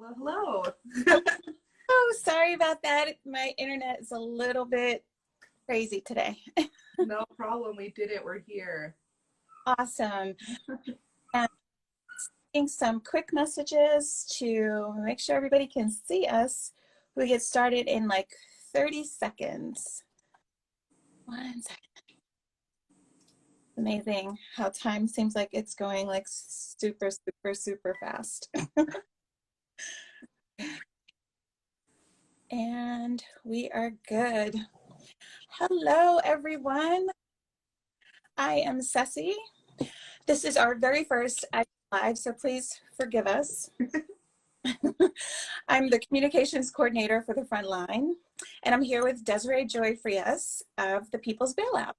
Hello, hello. Oh, sorry about that. My internet is a little bit crazy today. No problem. We did it. We're here. Awesome. And seeing some quick messages to make sure everybody can see us. We get started in like 30 seconds. 1 second. Amazing how time seems like it's going like super, super, super fast. And we are good. Hello, everyone. I am Ceci. This is our very first live, so please forgive us. I'm the communications coordinator for the Frontline, and I'm here with Desiree Joy Frias of the People's Bailout.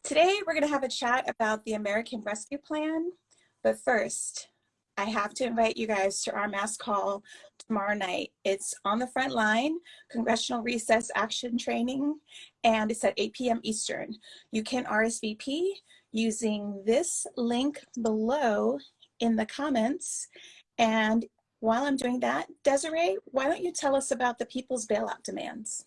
Today, we're going to have a chat about the American Rescue Plan, but first, I have to invite you guys to our mass call tomorrow night. It's on the Frontline, Congressional Recess Action Training, and it's at 8 p.m. Eastern. You can RSVP using this link below in the comments. And while I'm doing that, Desiree, why don't you tell us about the People's Bailout demands?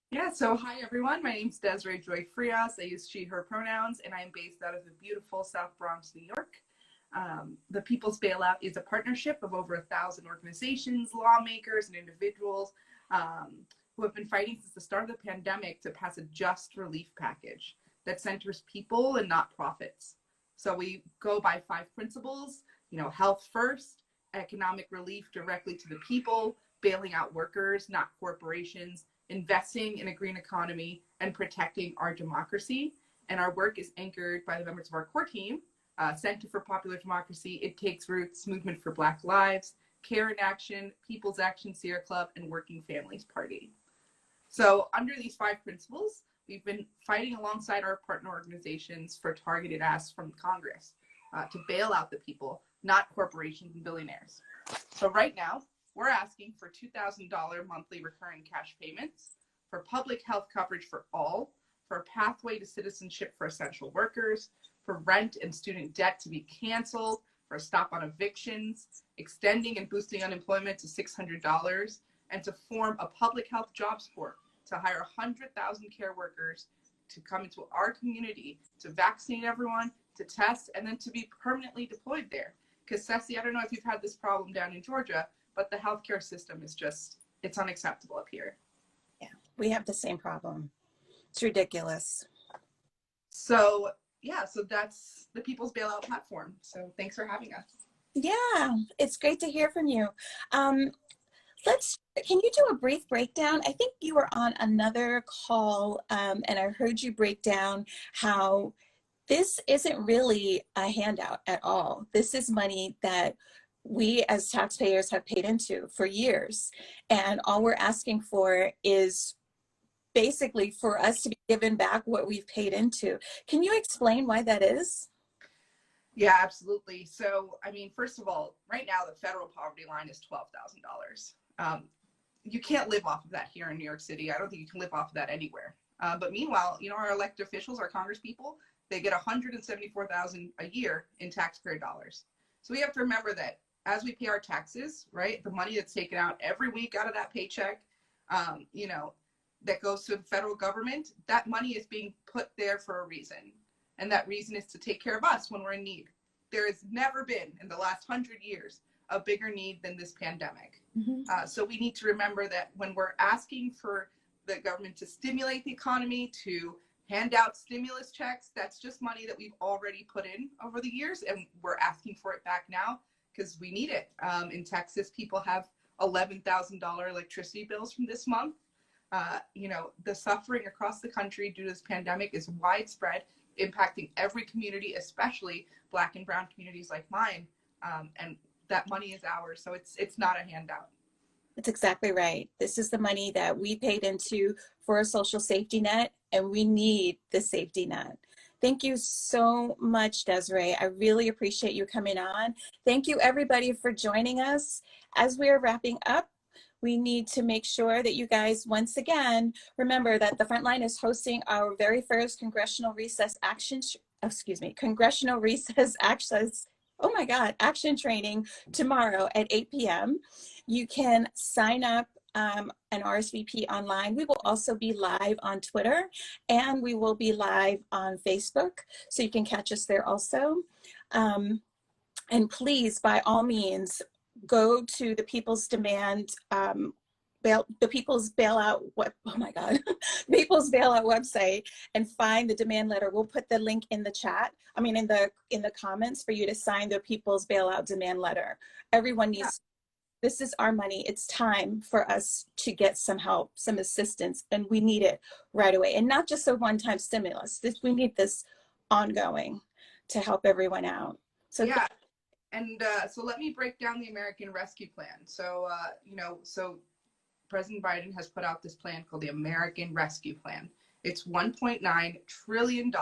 Yeah, so hi everyone. My name's Desiree Joy Frias. I use she, her pronouns, and I'm based out of the beautiful South Bronx, New York. The People's Bailout is a partnership of over 1,000 organizations, lawmakers, and individuals who have been fighting since the start of the pandemic to pass a just relief package that centers people and not profits. So we go by 5 principles, health first, economic relief directly to the people, bailing out workers, not corporations, investing in a green economy, and protecting our democracy. And our work is anchored by the members of our core team, Center for Popular Democracy, It Takes Roots, Movement for Black Lives, Care in Action, People's Action Sierra Club, and Working Families Party. So under these 5 principles, we've been fighting alongside our partner organizations for targeted asks from Congress to bail out the people, not corporations and billionaires. So right now, we're asking for $2,000 monthly recurring cash payments, for public health coverage for all, for a pathway to citizenship for essential workers, for rent and student debt to be canceled, for a stop on evictions, extending and boosting unemployment to $600, and to form a public health jobs corps to hire 100,000 care workers to come into our community to vaccinate everyone, to test, and then to be permanently deployed there. Because Ceci, I don't know if you've had this problem down in Georgia, but the healthcare system is it's unacceptable up here. Yeah, we have the same problem. It's ridiculous. So that's the People's Bailout platform. So thanks for having us. Yeah, it's great to hear from you. Can you do a brief breakdown? I think you were on another call and I heard you break down how this isn't really a handout at all. This is money that we as taxpayers have paid into for years. And all we're asking for is basically for us to be given back what we've paid into. Can you explain why that is? Yeah, absolutely. So, first of all, right now the federal poverty line is $12,000. You can't live off of that here in New York City. I don't think you can live off of that anywhere. But meanwhile, our elected officials, our Congress people, they get $174,000 a year in taxpayer dollars. So we have to remember that as we pay our taxes, right, the money that's taken out every week out of that paycheck, that goes to the federal government, that money is being put there for a reason. And that reason is to take care of us when we're in need. There has never been in the last 100 years a bigger need than this pandemic. Mm-hmm. So we need to remember that when we're asking for the government to stimulate the economy, to hand out stimulus checks, that's just money that we've already put in over the years, and we're asking for it back now because we need it. In Texas, people have $11,000 electricity bills from this month. The suffering across the country due to this pandemic is widespread, impacting every community, especially Black and brown communities like mine. And that money is ours, so it's not a handout. That's exactly right. This is the money that we paid into for a social safety net, and we need the safety net. Thank you so much, Desiree. I really appreciate you coming on. Thank you, everybody, for joining us. As we are wrapping up, we need to make sure that you guys, once again, remember that the Frontline is hosting our very first Congressional Recess Access oh my God, action training tomorrow at 8 p.m. You can sign up and RSVP online. We will also be live on Twitter and we will be live on Facebook. So you can catch us there also. And please, by all means, go to the People's Demand, the People's Bailout, oh my God, People's Bailout website and find the demand letter. We'll put the link in the chat. I mean, in the comments for you to sign the People's Bailout demand letter. Everyone needs, this is our money. It's time for us to get some help, some assistance, and we need it right away. And not just a one-time stimulus. We need this ongoing to help everyone out. So yeah. And so let me break down the American Rescue Plan. So, so President Biden has put out this plan called the American Rescue Plan. It's $1.9 trillion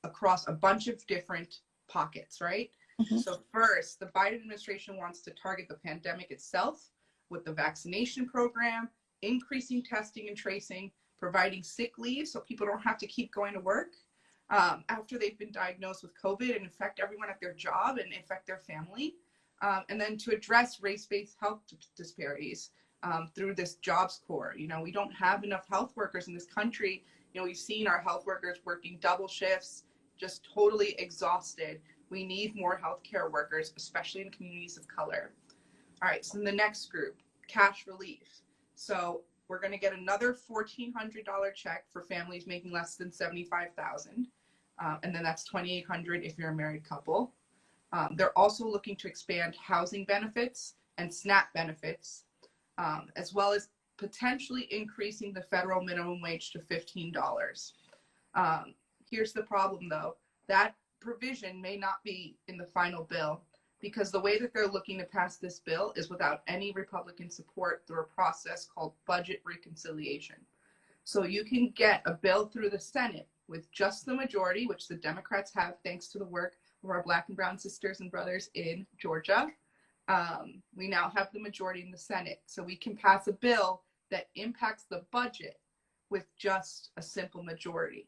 across a bunch of different pockets, right? Mm-hmm. So first, the Biden administration wants to target the pandemic itself with the vaccination program, increasing testing and tracing, providing sick leave so people don't have to keep going to work after they've been diagnosed with COVID and infect everyone at their job and infect their family. And then to address race-based health disparities through this jobs corps. We don't have enough health workers in this country. We've seen our health workers working double shifts, just totally exhausted. We need more healthcare workers, especially in communities of color. All right, so in the next group, cash relief. So we're going to get another $1,400 check for families making less than $75,000. And then that's $2,800 if you're a married couple. They're also looking to expand housing benefits and SNAP benefits, as well as potentially increasing the federal minimum wage to $15. Here's the problem, though. That provision may not be in the final bill because the way that they're looking to pass this bill is without any Republican support through a process called budget reconciliation. So you can get a bill through the Senate with just the majority, which the Democrats have thanks to the work of our Black and brown sisters and brothers in Georgia. We now have the majority in the Senate. So we can pass a bill that impacts the budget with just a simple majority.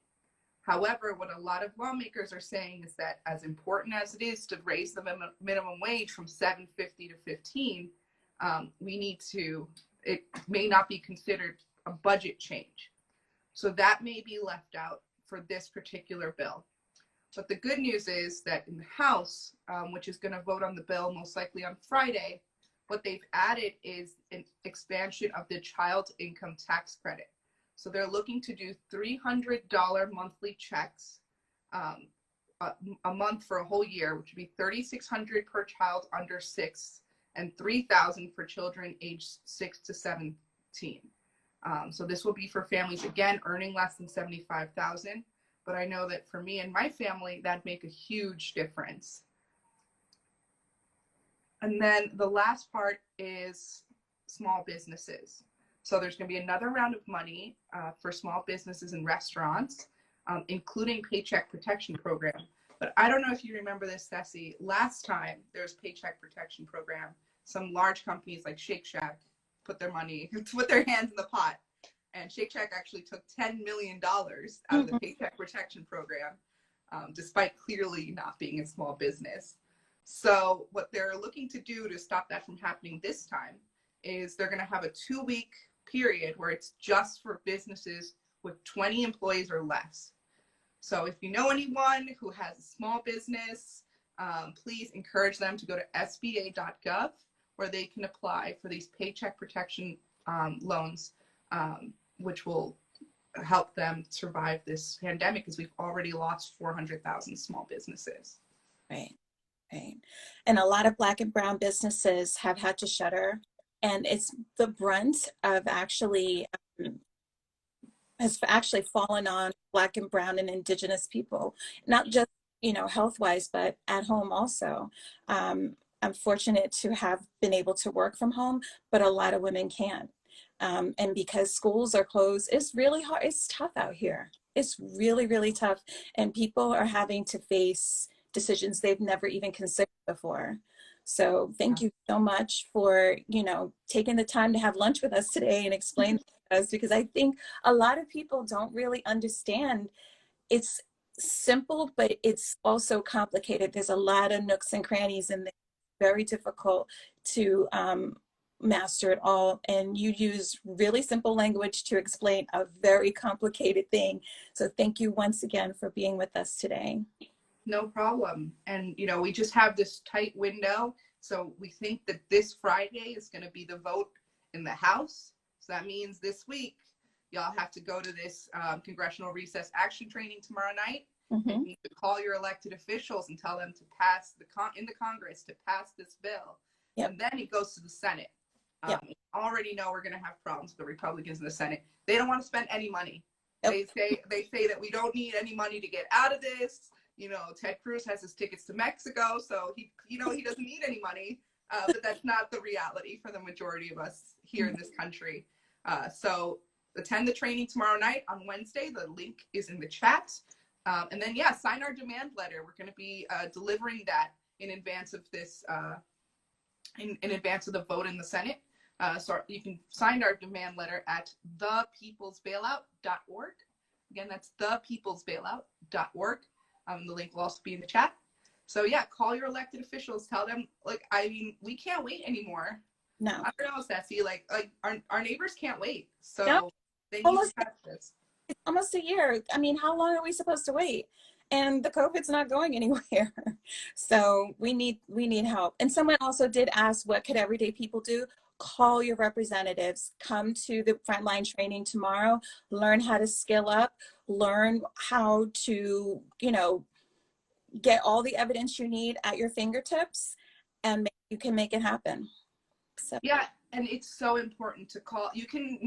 However, what a lot of lawmakers are saying is that as important as it is to raise the minimum wage from $7.50 to $15, it may not be considered a budget change. So that may be left out for this particular bill. But the good news is that in the House, which is going to vote on the bill most likely on Friday, what they've added is an expansion of the child income tax credit. So they're looking to do $300 monthly checks a month for a whole year, which would be $3,600 per child under 6 and $3,000 for children aged 6 to 17. So this will be for families, again, earning less than $75,000. But I know that for me and my family, that'd make a huge difference. And then the last part is small businesses. So there's going to be another round of money for small businesses and restaurants, including Paycheck Protection Program. But I don't know if you remember this, Ceci. Last time there was Paycheck Protection Program, some large companies like Shake Shack put their hands in the pot. And Shake Shack actually took $10 million out of the Paycheck Protection Program, despite clearly not being a small business. So what they're looking to do to stop that from happening this time is they're going to have a 2-week period where it's just for businesses with 20 employees or less. So if you know anyone who has a small business, please encourage them to go to sba.gov where they can apply for these paycheck protection loans, which will help them survive this pandemic because we've already lost 400,000 small businesses. Right. And a lot of Black and brown businesses have had to shutter, and it's the brunt of has actually fallen on Black and brown and Indigenous people, not just, health-wise, but at home also. I'm fortunate to have been able to work from home, but a lot of women can't. And because schools are closed, it's really hard. It's tough out here. It's really, really tough. And people are having to face decisions they've never even considered before. So thank you so much for, taking the time to have lunch with us today and explain to us, because I think a lot of people don't really understand. It's simple, but it's also complicated. There's a lot of nooks and crannies in there. Very difficult to master it all. And you use really simple language to explain a very complicated thing. So thank you once again for being with us today. No problem. And, you know, we just have this tight window. So we think that this Friday is going to be the vote in the House. So that means this week, y'all have to go to this congressional recess action training tomorrow night. Mm-hmm. You need to call your elected officials and tell them to pass in the Congress to pass this bill. Yep. And then it goes to the Senate. Yep. Already know we're going to have problems with the Republicans in the Senate. They don't want to spend any money. Yep. They say that we don't need any money to get out of this. You know, Ted Cruz has his tickets to Mexico, so he doesn't need any money. But that's not the reality for the majority of us here in this country. So attend the training tomorrow night on Wednesday. The link is in the chat. And then, yeah, sign our demand letter. We're going to be delivering that in advance of this, in advance of the vote in the Senate. So you can sign our demand letter at thepeoplesbailout.org. Again, that's thepeoplesbailout.org. The link will also be in the chat. So yeah, call your elected officials. Tell them, like, I mean, we can't wait anymore. No. I don't know, Sassy. Like our neighbors can't wait. So no. They need to catch this. It's almost a year. I mean, how long are we supposed to wait? And the COVID's not going anywhere. So we need help. And someone also did ask, what could everyday people do? Call your representatives, come to the Frontline training tomorrow, learn how to skill up, learn how to, you know, get all the evidence you need at your fingertips, and you can make it happen. So yeah, and it's so important to call. You can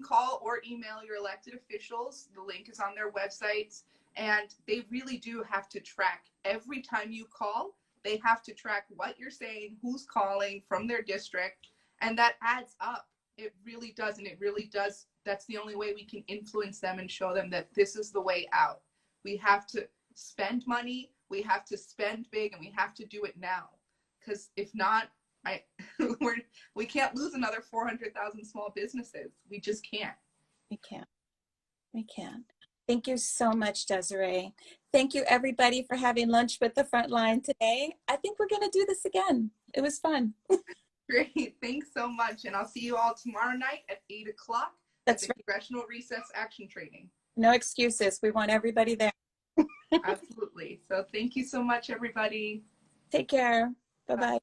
call or email your elected officials. The link is on their websites, and they really do have to track every time you call. They have to track what you're saying, who's calling from their district, and that adds up. It really does, and it really does. That's the only way we can influence them and show them that this is the way out. We have to spend money, we have to spend big, and we have to do it now. Because if not, we can't lose another 400,000 small businesses. We just can't. We can't. Thank you so much, Desiree. Thank you, everybody, for having lunch with the Frontline today. I think we're going to do this again. It was fun. Great. Thanks so much. And I'll see you all tomorrow night at 8 o'clock. That's at the Congressional Recess Action Training. No excuses. We want everybody there. Absolutely. So thank you so much, everybody. Take care. Bye-bye.